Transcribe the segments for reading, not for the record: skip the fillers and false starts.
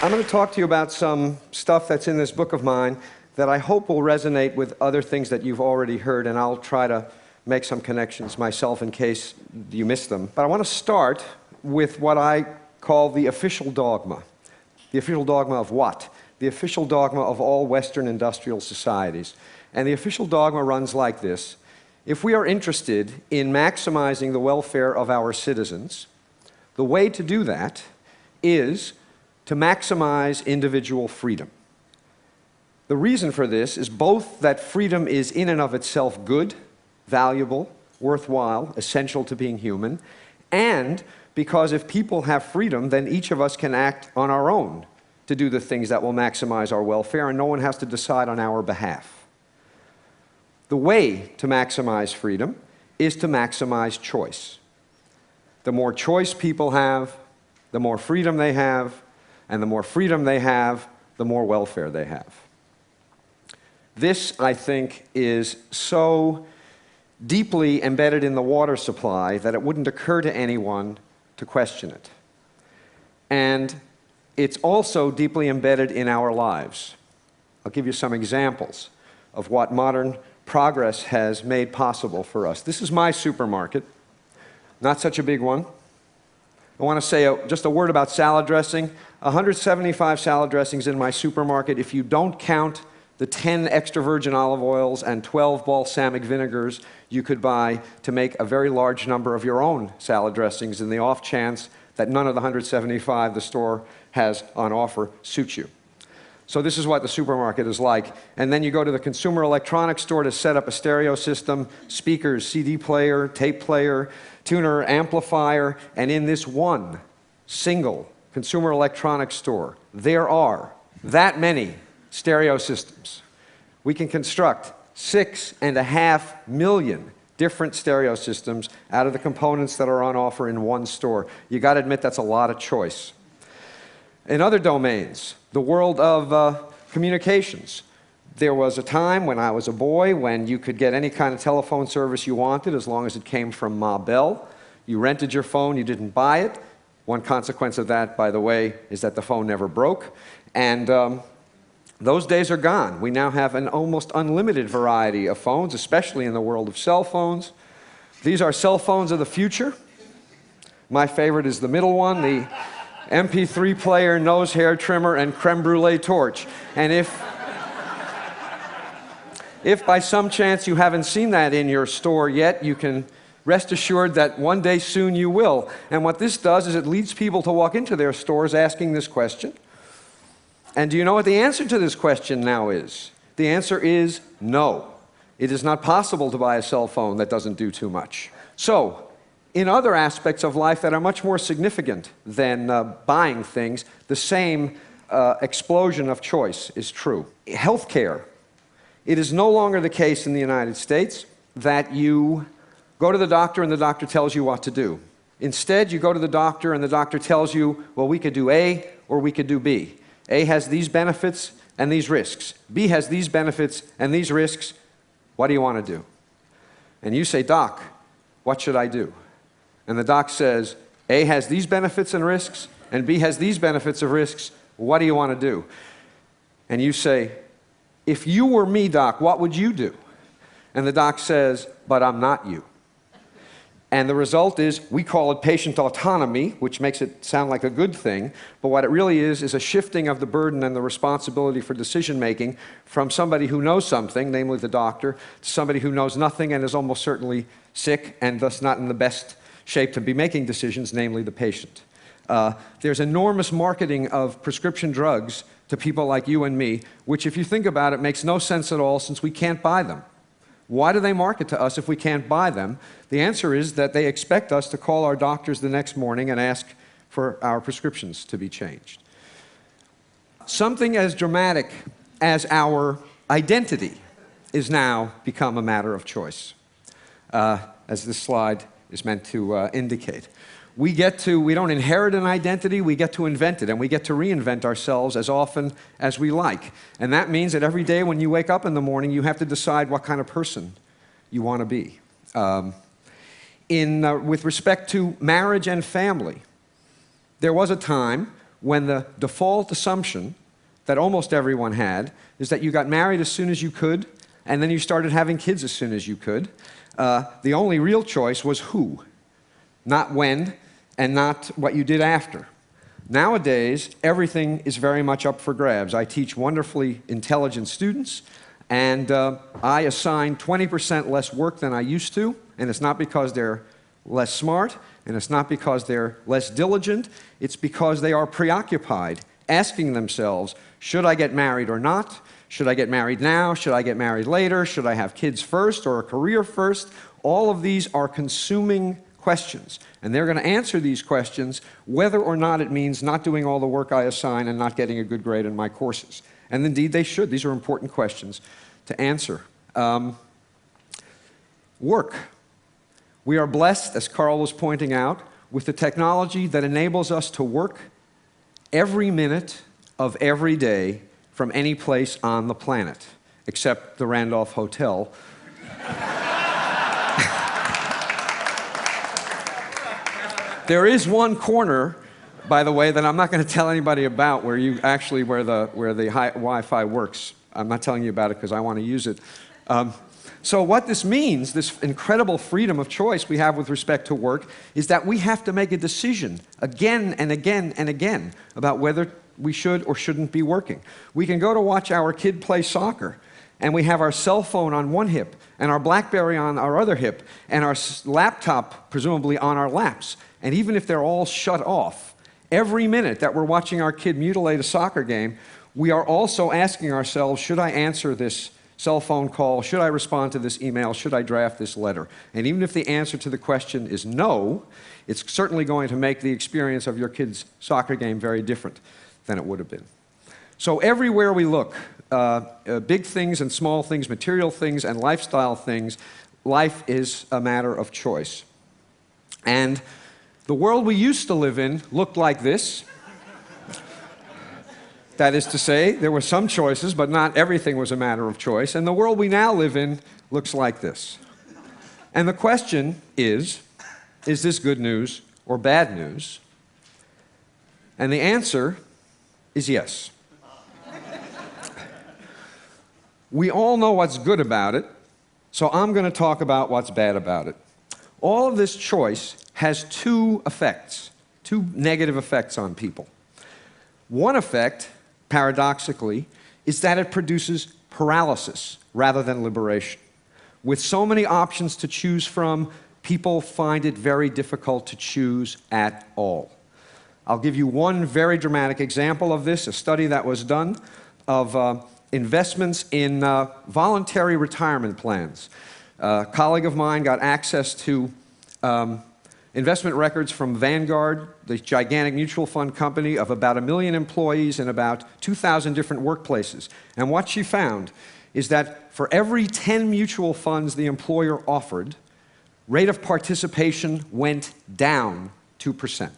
I'm going to talk to you about some stuff that's in this book of mine that I hope will resonate with other things that you've already heard, and I'll try to make some connections myself in case you missed them. But I want to start with what I call the official dogma. The official dogma of what? The official dogma of all Western industrial societies. And the official dogma runs like this. If we are interested in maximizing the welfare of our citizens, the way to do that is to maximize individual freedom. The reason for this is both that freedom is in and of itself good, valuable, worthwhile, essential to being human, and because if people have freedom, then each of us can act on our own to do the things that will maximize our welfare, and no one has to decide on our behalf. The way to maximize freedom is to maximize choice. The more choice people have, the more freedom they have, and the more freedom they have, the more welfare they have. This, I think, is so deeply embedded in the water supply that it wouldn't occur to anyone to question it. And it's also deeply embedded in our lives. I'll give you some examples of what modern progress has made possible for us. This is my supermarket, not such a big one. I want to say just a word about salad dressing. 175 salad dressings in my supermarket. If you don't count the 10 extra virgin olive oils and 12 balsamic vinegars you could buy to make a very large number of your own salad dressings in the off chance that none of the 175 the store has on offer suits you. So this is what the supermarket is like. And then you go to the consumer electronics store to set up a stereo system, speakers, CD player, tape player, tuner, amplifier, and in this one single consumer electronics store, there are that many stereo systems. We can construct 6.5 million different stereo systems out of the components that are on offer in one store. You got to admit that's a lot of choice. In other domains, the world of communications, there was a time when I was a boy when you could get any kind of telephone service you wanted as long as it came from Ma Bell. You rented your phone, you didn't buy it. One consequence of that, by the way, is that the phone never broke. And those days are gone. We now have an almost unlimited variety of phones, especially in the world of cell phones. These are cell phones of the future. My favorite is the middle one, the MP3 player, nose hair trimmer, and creme brulee torch. And if by some chance you haven't seen that in your store yet, you can rest assured that one day soon you will. And what this does is it leads people to walk into their stores asking this question. And do you know what the answer to this question now is? The answer is no. It is not possible to buy a cell phone that doesn't do too much. So, in other aspects of life that are much more significant than buying things, the same explosion of choice is true. Healthcare. It is no longer the case in the United States that you go to the doctor and the doctor tells you what to do. Instead, you go to the doctor and the doctor tells you, well, we could do A or we could do B. A has these benefits and these risks. B has these benefits and these risks. What do you want to do? And you say, Doc, what should I do? And the doc says, A has these benefits and risks, and B has these benefits and risks. What do you want to do? And you say, if you were me, doc, what would you do? And the doc says, but I'm not you. And the result is, we call it patient autonomy, which makes it sound like a good thing, but what it really is a shifting of the burden and the responsibility for decision-making from somebody who knows something, namely the doctor, to somebody who knows nothing and is almost certainly sick and thus not in the best shape to be making decisions, namely the patient. There's enormous marketing of prescription drugs to people like you and me, which if you think about it, makes no sense at all since we can't buy them. Why do they market to us if we can't buy them? The answer is that they expect us to call our doctors the next morning and ask for our prescriptions to be changed. Something as dramatic as our identity is now become a matter of choice, as this slide is meant to indicate. We don't inherit an identity, we get to invent it, and we get to reinvent ourselves as often as we like. And that means that every day when you wake up in the morning, you have to decide what kind of person you want to be. With respect to marriage and family, there was a time when the default assumption that almost everyone had is that you got married as soon as you could, and then you started having kids as soon as you could. The only real choice was who, not when, and not what you did after. Nowadays, everything is very much up for grabs. I teach wonderfully intelligent students, and I assign 20% less work than I used to, and it's not because they're less smart, and it's not because they're less diligent, it's because they are preoccupied, asking themselves, should I get married or not? Should I get married now? Should I get married later? Should I have kids first or a career first? All of these are consuming questions, and they're going to answer these questions whether or not it means not doing all the work I assign and not getting a good grade in my courses. And indeed they should. These are important questions to answer. Work. We are blessed, as Carl was pointing out, with the technology that enables us to work every minute of every day from any place on the planet, except the Randolph Hotel. There is one corner, by the way, that I'm not going to tell anybody about where the Wi-Fi works. I'm not telling you about it because I want to use it. So what this means, this incredible freedom of choice we have with respect to work, is that we have to make a decision again and again and again about whether we should or shouldn't be working. We can go to watch our kid play soccer, and we have our cell phone on one hip, and our BlackBerry on our other hip, and our laptop presumably on our laps. And even if they're all shut off, every minute that we're watching our kid mutilate a soccer game, we are also asking ourselves, should I answer this cell phone call? Should I respond to this email? Should I draft this letter? And even if the answer to the question is no, it's certainly going to make the experience of your kid's soccer game very different than it would have been. So everywhere we look, big things and small things, material things and lifestyle things, life is a matter of choice. And the world we used to live in looked like this. That is to say, there were some choices, but not everything was a matter of choice. And the world we now live in looks like this. And the question is this good news or bad news? And the answer is yes. We all know what's good about it, so I'm going to talk about what's bad about it. All of this choice has two effects, two negative effects on people. One effect, paradoxically, is that it produces paralysis rather than liberation. With so many options to choose from, people find it very difficult to choose at all. I'll give you one very dramatic example of this, a study that was done of investments in voluntary retirement plans. A colleague of mine got access to investment records from Vanguard, the gigantic mutual fund company of about 1 million employees in about 2,000 different workplaces. And what she found is that for every 10 mutual funds the employer offered, rate of participation went down 2%.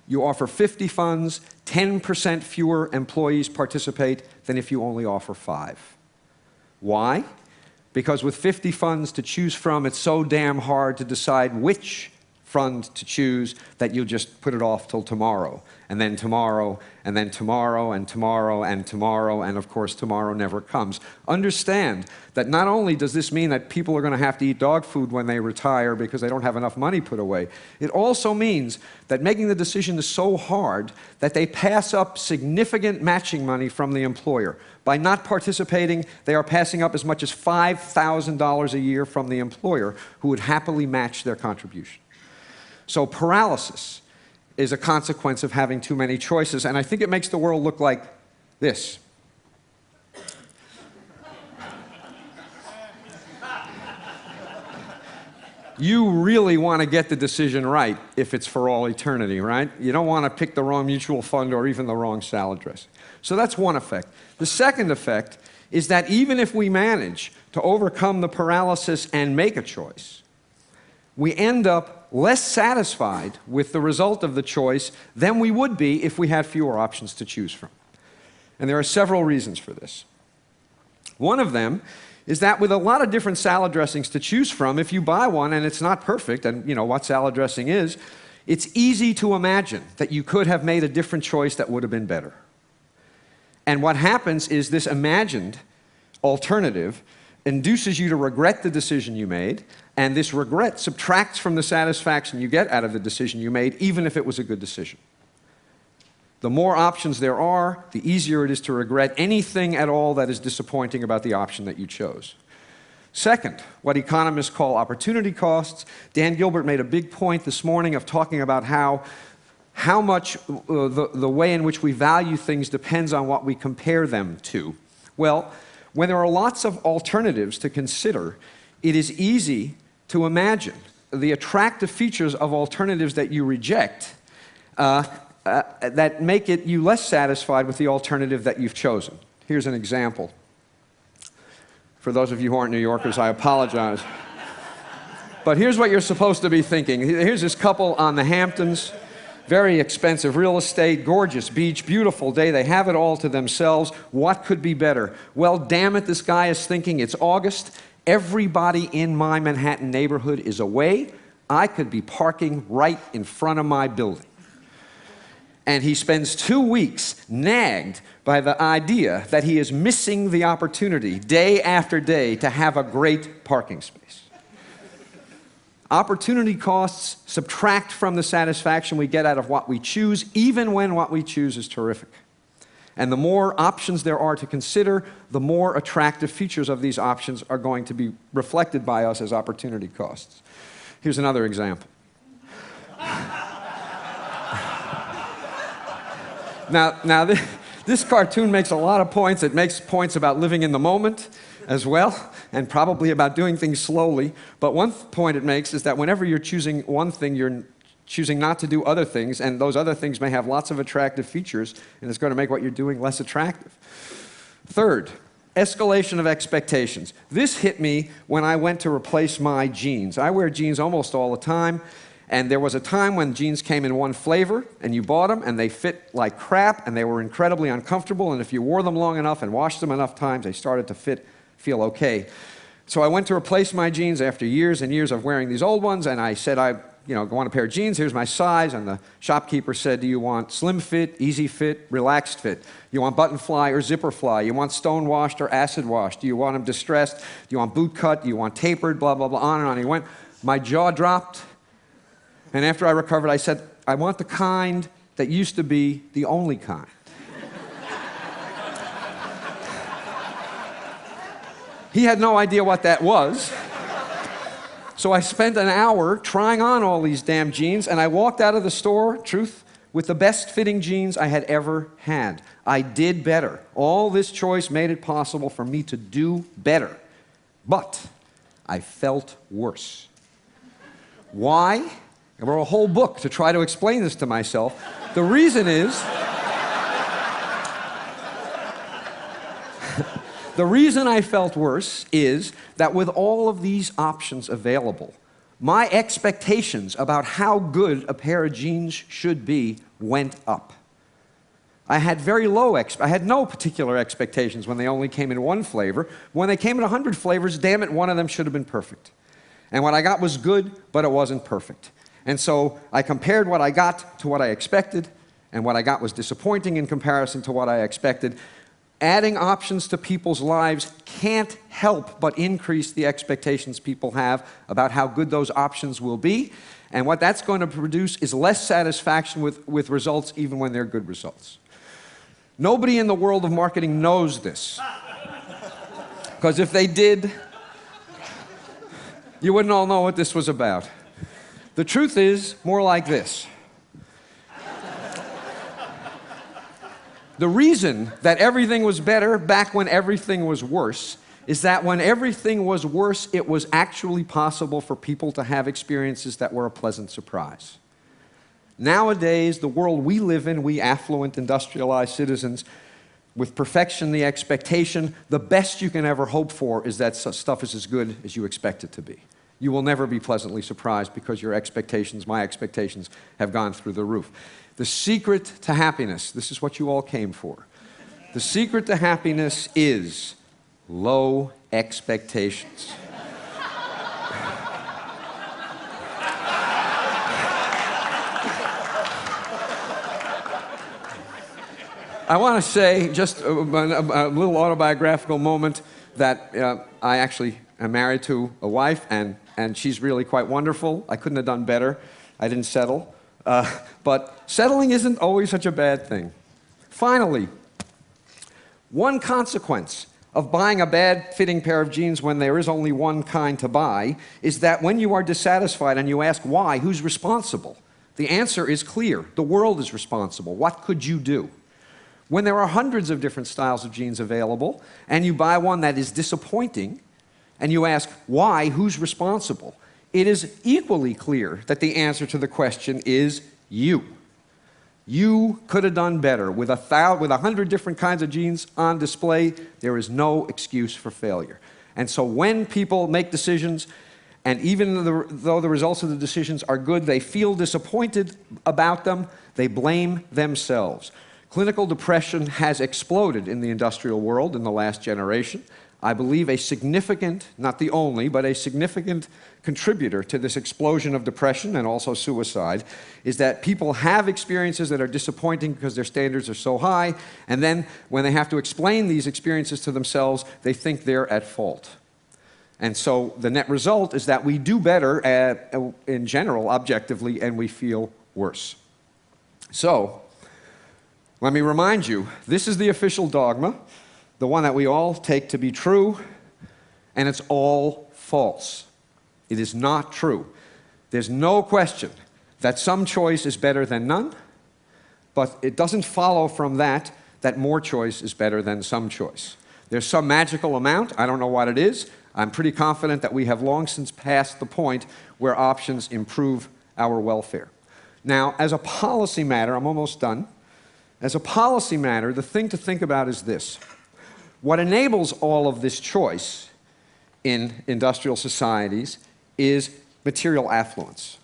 You offer 50 funds, 10% fewer employees participate than if you only offer 5. Why? Because with 50 funds to choose from, it's so damn hard to decide which fund to choose that you'll just put it off till tomorrow, and then tomorrow, and then tomorrow, and tomorrow, and tomorrow, and of course tomorrow never comes. Understand that not only does this mean that people are going to have to eat dog food when they retire because they don't have enough money put away, it also means that making the decision is so hard that they pass up significant matching money from the employer. By not participating, they are passing up as much as $5,000 a year from the employer, who would happily match their contribution. So paralysis is a consequence of having too many choices, and I think it makes the world look like this. You really want to get the decision right if it's for all eternity, right? You don't want to pick the wrong mutual fund or even the wrong salad dressing. So that's one effect. The second effect is that even if we manage to overcome the paralysis and make a choice, we end up less satisfied with the result of the choice than we would be if we had fewer options to choose from. And there are several reasons for this. One of them is that with a lot of different salad dressings to choose from, if you buy one and it's not perfect, and you know what salad dressing is, it's easy to imagine that you could have made a different choice that would have been better. And what happens is this imagined alternative induces you to regret the decision you made, and this regret subtracts from the satisfaction you get out of the decision you made, even if it was a good decision. The more options there are, the easier it is to regret anything at all that is disappointing about the option that you chose. Second, what economists call opportunity costs. Dan Gilbert made a big point this morning of talking about how much the way in which we value things depends on what we compare them to. Well, when there are lots of alternatives to consider, it is easy to imagine the attractive features of alternatives that you reject that make you less satisfied with the alternative that you've chosen. Here's an example. For those of you who aren't New Yorkers, I apologize. But here's what you're supposed to be thinking. Here's this couple on the Hamptons. Very expensive real estate, gorgeous beach, beautiful day. They have it all to themselves. What could be better? Well, damn it, this guy is thinking, it's August. Everybody in my Manhattan neighborhood is away. I could be parking right in front of my building. And he spends 2 weeks nagged by the idea that he is missing the opportunity day after day to have a great parking space. Opportunity costs subtract from the satisfaction we get out of what we choose, even when what we choose is terrific. And the more options there are to consider, the more attractive features of these options are going to be reflected by us as opportunity costs. Here's another example. Now this cartoon makes a lot of points. It makes points about living in the moment as well, and probably about doing things slowly. But one point it makes is that whenever you're choosing one thing, you're choosing not to do other things, and those other things may have lots of attractive features, and it's going to make what you're doing less attractive. Third, escalation of expectations. This hit me when I went to replace my jeans. I wear jeans almost all the time. And there was a time when jeans came in one flavor, and you bought them, and they fit like crap, and they were incredibly uncomfortable, and if you wore them long enough and washed them enough times, they started to feel okay. So I went to replace my jeans after years and years of wearing these old ones, and I said, I want a pair of jeans, here's my size, and the shopkeeper said, do you want slim fit, easy fit, relaxed fit? You want button fly or zipper fly? You want stone washed or acid washed? Do you want them distressed? Do you want boot cut? Do you want tapered? Blah, blah, blah, on and on. He went. My jaw dropped. And after I recovered, I said, I want the kind that used to be the only kind. He had no idea what that was. So I spent an hour trying on all these damn jeans, and I walked out of the store, truth, with the best fitting jeans I had ever had. I did better. All this choice made it possible for me to do better. But I felt worse. Why? I wrote a whole book to try to explain this to myself. The reason is, the reason I felt worse is that with all of these options available, my expectations about how good a pair of jeans should be went up. I had I had no particular expectations when they only came in one flavor. When they came in 100 flavors, damn it, one of them should have been perfect. And what I got was good, but it wasn't perfect. And so I compared what I got to what I expected, and what I got was disappointing in comparison to what I expected. Adding options to people's lives can't help but increase the expectations people have about how good those options will be, and what that's going to produce is less satisfaction with results even when they're good results. Nobody in the world of marketing knows this, because if they did, you wouldn't all know what this was about. The truth is more like this. The reason that everything was better back when everything was worse is that when everything was worse, it was actually possible for people to have experiences that were a pleasant surprise. Nowadays, the world we live in, we affluent, industrialized citizens, with perfection, the expectation, the best you can ever hope for is that stuff is as good as you expect it to be. You will never be pleasantly surprised because your expectations, my expectations, have gone through the roof. The secret to happiness, this is what you all came for. The secret to happiness is low expectations. I want to say just a little autobiographical moment that I actually am married to a wife, and she's really quite wonderful. I couldn't have done better. I didn't settle. But settling isn't always such a bad thing. Finally, one consequence of buying a bad-fitting pair of jeans when there is only one kind to buy is that when you are dissatisfied and you ask why, who's responsible? The answer is clear. The world is responsible. What could you do? When there are hundreds of different styles of jeans available and you buy one that is disappointing and you ask why, who's responsible, it is equally clear that the answer to the question is you. You could have done better. With 100 different kinds of jeans on display, there is no excuse for failure. And so when people make decisions, and even though the results of the decisions are good, they feel disappointed about them, they blame themselves. Clinical depression has exploded in the industrial world in the last generation. I believe a significant, not the only, but a significant contributor to this explosion of depression and also suicide is that people have experiences that are disappointing because their standards are so high, and then when they have to explain these experiences to themselves, they think they're at fault. And so the net result is that we do better in general, objectively, and we feel worse. So, let me remind you, this is the official dogma, the one that we all take to be true, and it's all false. It is not true. There's no question that some choice is better than none, but it doesn't follow from that more choice is better than some choice. There's some magical amount, I don't know what it is. I'm pretty confident that we have long since passed the point where options improve our welfare. Now, as a policy matter, I'm almost done. As a policy matter, the thing to think about is this. What enables all of this choice in industrial societies is material affluence.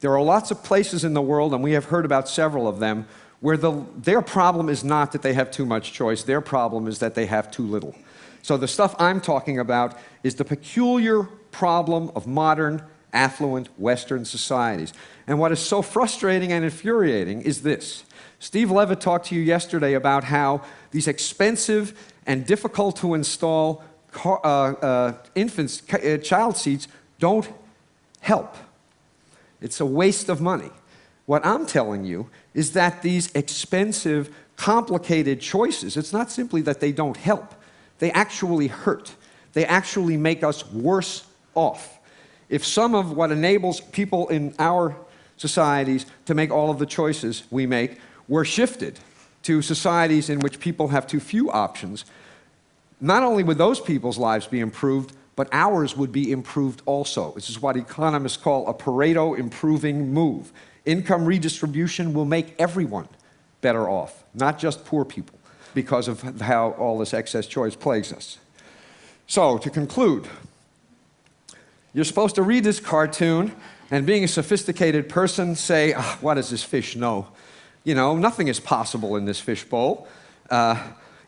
There are lots of places in the world, and we have heard about several of them, where their problem is not that they have too much choice, their problem is that they have too little. So the stuff I'm talking about is the peculiar problem of modern, affluent Western societies. And what is so frustrating and infuriating is this. Steve Levitt talked to you yesterday about how these expensive and difficult to install child seats don't help. It's a waste of money. What I'm telling you is that these expensive, complicated choices, it's not simply that they don't help. They actually hurt. They actually make us worse off. If some of what enables people in our societies to make all of the choices we make were shifted to societies in which people have too few options, not only would those people's lives be improved, but ours would be improved also. This is what economists call a Pareto improving move. Income redistribution will make everyone better off, not just poor people, because of how all this excess choice plagues us. So, to conclude, you're supposed to read this cartoon and, being a sophisticated person, say, what does this fish know? You know, nothing is possible in this fishbowl.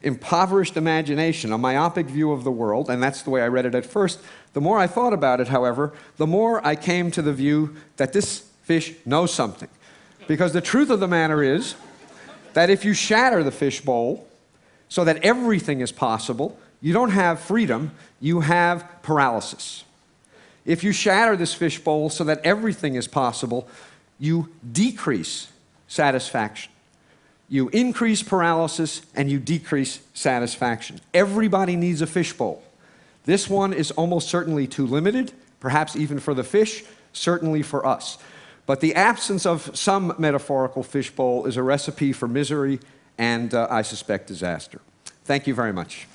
Impoverished imagination, a myopic view of the world, and that's the way I read it at first. The more I thought about it, however, the more I came to the view that this fish knows something. Because the truth of the matter is that if you shatter the fishbowl so that everything is possible, you don't have freedom, you have paralysis. If you shatter this fishbowl so that everything is possible, you decrease satisfaction. You increase paralysis and you decrease satisfaction. Everybody needs a fishbowl. This one is almost certainly too limited, perhaps even for the fish, certainly for us. But the absence of some metaphorical fishbowl is a recipe for misery and, I suspect, disaster. Thank you very much.